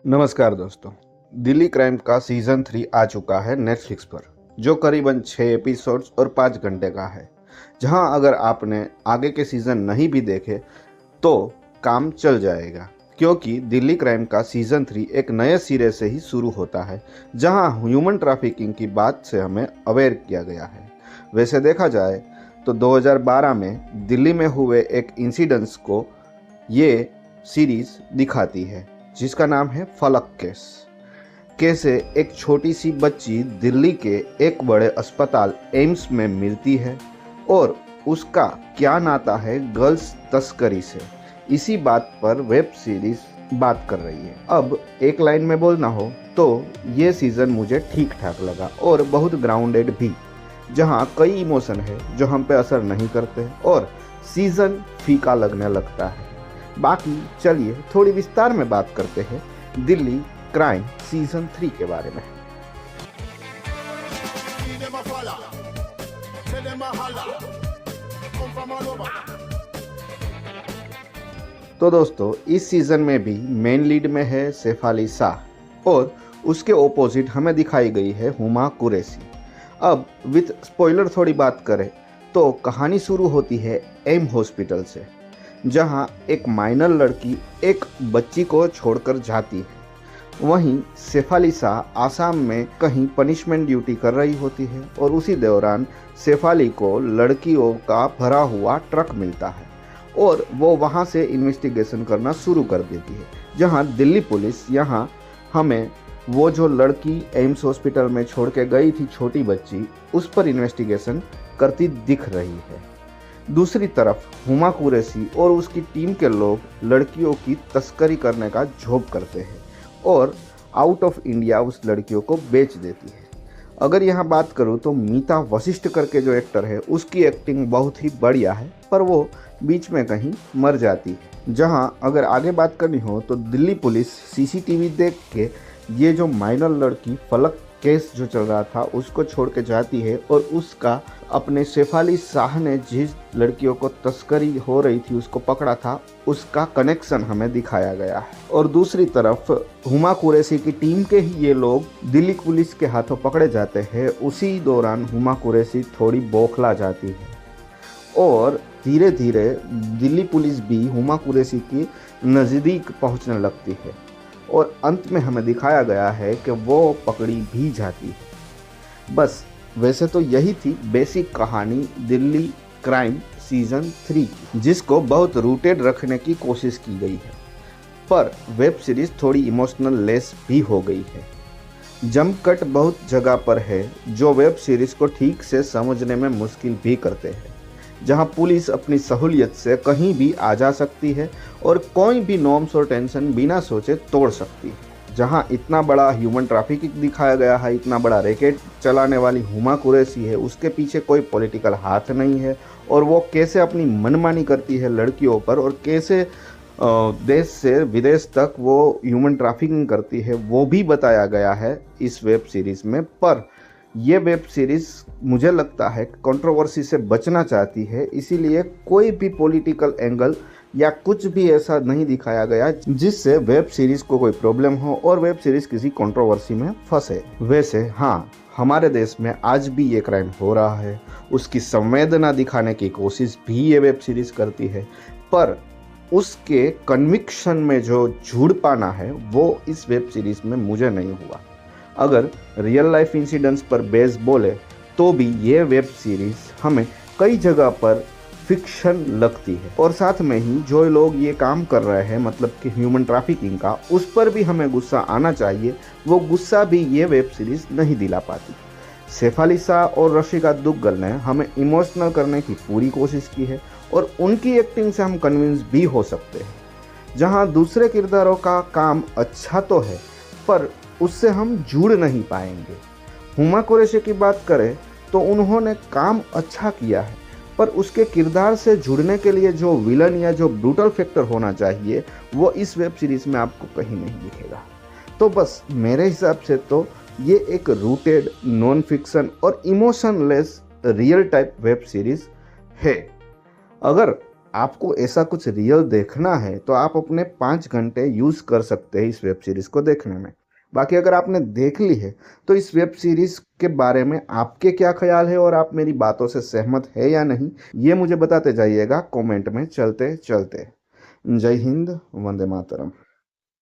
नमस्कार दोस्तों। दिल्ली क्राइम का सीज़न 3 आ चुका है नेटफ्लिक्स पर, जो करीबन 6 एपिसोड्स और 5 घंटे का है। जहां अगर आपने आगे के सीज़न नहीं भी देखे तो काम चल जाएगा, क्योंकि दिल्ली क्राइम का सीज़न 3 एक नए सिरे से ही शुरू होता है, जहां ह्यूमन ट्रैफिकिंग की बात से हमें अवेयर किया गया है। वैसे देखा जाए तो 2012 में दिल्ली में हुए एक इंसिडेंट्स को ये सीरीज़ दिखाती है, जिसका नाम है फलक केस। कैसे एक छोटी सी बच्ची दिल्ली के एक बड़े अस्पताल एम्स में मिलती है और उसका क्या नाता है गर्ल्स तस्करी से, इसी बात पर वेब सीरीज बात कर रही है। अब एक लाइन में बोलना हो तो ये सीज़न मुझे ठीक ठाक लगा और बहुत ग्राउंडेड भी, जहाँ कई इमोशन है जो हम पे असर नहीं करते और सीज़न फीका लगने लगता है। बाकी चलिए थोड़ी विस्तार में बात करते हैं दिल्ली क्राइम सीजन 3 के बारे में। तो दोस्तों, इस सीजन में भी मेन लीड में है सैफ अली शाह और उसके ओपोजिट हमें दिखाई गई है हुमा कुरैशी। अब विथ स्पॉइलर थोड़ी बात करें तो कहानी शुरू होती है एम हॉस्पिटल से, जहां एक माइनर लड़की एक बच्ची को छोड़कर जाती है। वहीं सैफ अली शाह आसाम में कहीं पनिशमेंट ड्यूटी कर रही होती है और उसी दौरान सैफ अली को लड़कियों का भरा हुआ ट्रक मिलता है और वो वहां से इन्वेस्टिगेशन करना शुरू कर देती है, जहां दिल्ली पुलिस यहां हमें वो जो लड़की एम्स हॉस्पिटल में छोड़ के गई थी छोटी बच्ची, उस पर इन्वेस्टिगेशन करती दिख रही है। दूसरी तरफ हुमा कुरैशी और उसकी टीम के लोग लड़कियों की तस्करी करने का झोंक करते हैं और आउट ऑफ इंडिया उस लड़कियों को बेच देती है। अगर यहाँ बात करूँ तो मीता वशिष्ठ करके जो एक्टर है, उसकी एक्टिंग बहुत ही बढ़िया है, पर वो बीच में कहीं मर जाती है। जहाँ अगर आगे बात करनी हो तो दिल्ली पुलिस सीसीटीवी देख के ये जो माइनर लड़की फलक केस जो चल रहा था उसको छोड़ के जाती है और उसका अपने सैफ अली शाह ने जिस लड़कियों को तस्करी हो रही थी उसको पकड़ा था, उसका कनेक्शन हमें दिखाया गया है। और दूसरी तरफ हुमा कुरैशी की टीम के ही ये लोग दिल्ली पुलिस के हाथों पकड़े जाते हैं। उसी दौरान हुमा कुरैशी थोड़ी बौखला जाती है और धीरे धीरे दिल्ली पुलिस भी हुमा कुरैशी की नज़दीक पहुंचने लगती है और अंत में हमें दिखाया गया है कि वो पकड़ी भी जाती है। बस वैसे तो यही थी बेसिक कहानी दिल्ली क्राइम सीजन 3 की, जिसको बहुत रूटेड रखने की कोशिश की गई है, पर वेब सीरीज थोड़ी इमोशनल लेस भी हो गई है। जंप कट बहुत जगह पर है जो वेब सीरीज को ठीक से समझने में मुश्किल भी करते हैं, जहां पुलिस अपनी सहूलियत से कहीं भी आ जा सकती है और कोई भी नॉर्म्स और टेंशन बिना सोचे तोड़ सकती है। जहां इतना बड़ा ह्यूमन ट्रैफिकिंग दिखाया गया है, इतना बड़ा रैकेट चलाने वाली हुमा कुरैशी है, उसके पीछे कोई पॉलिटिकल हाथ नहीं है और वो कैसे अपनी मनमानी करती है लड़कियों पर और कैसे देश से विदेश तक वो ह्यूमन ट्रैफिकिंग करती है, वो भी बताया गया है इस वेब सीरीज़ में। पर ये वेब सीरीज़ मुझे लगता है कंट्रोवर्सी से बचना चाहती है, इसीलिए कोई भी पॉलिटिकल एंगल या कुछ भी ऐसा नहीं दिखाया गया जिससे वेब सीरीज़ को कोई प्रॉब्लम हो और वेब सीरीज़ किसी कंट्रोवर्सी में फंसे। वैसे हाँ, हमारे देश में आज भी ये क्राइम हो रहा है, उसकी संवेदना दिखाने की कोशिश भी ये वेब सीरीज़ करती है, पर उसके कन्विक्शन में जो झूठ पाना है वो इस वेब सीरीज़ में मुझे नहीं हुआ। अगर रियल लाइफ इंसिडेंट्स पर बेस बोले तो भी ये वेब सीरीज़ हमें कई जगह पर फिक्शन लगती है और साथ में ही जो लोग ये काम कर रहे हैं, मतलब कि ह्यूमन ट्रैफिकिंग का, उस पर भी हमें गुस्सा आना चाहिए। वो गुस्सा भी ये वेब सीरीज़ नहीं दिला पाती। सैफ अली शाह और रशिका दुग्गल ने हमें इमोशनल करने की पूरी कोशिश की है और उनकी एक्टिंग से हम कन्विंस भी हो सकते हैं। जहाँ दूसरे किरदारों का काम अच्छा तो है, पर उससे हम जुड़ नहीं पाएंगे। हुमा कुरैशी की बात करें तो उन्होंने काम अच्छा किया है, पर उसके किरदार से जुड़ने के लिए जो विलन या जो ब्रूटल फैक्टर होना चाहिए वो इस वेब सीरीज़ में आपको कहीं नहीं दिखेगा। तो बस मेरे हिसाब से तो ये एक रूटेड नॉन फिक्शन और emotionless real type web series है। अगर आपको ऐसा कुछ रियल देखना है तो आप अपने 5 घंटे यूज़ कर सकते हैं इस वेब सीरीज़ को देखने में। बाकी अगर आपने देख ली है तो इस वेब सीरीज़ के बारे में आपके क्या ख्याल है और आप मेरी बातों से सहमत है या नहीं, ये मुझे बताते जाइएगा कमेंट में चलते चलते। जय हिंद, वंदे मातरम।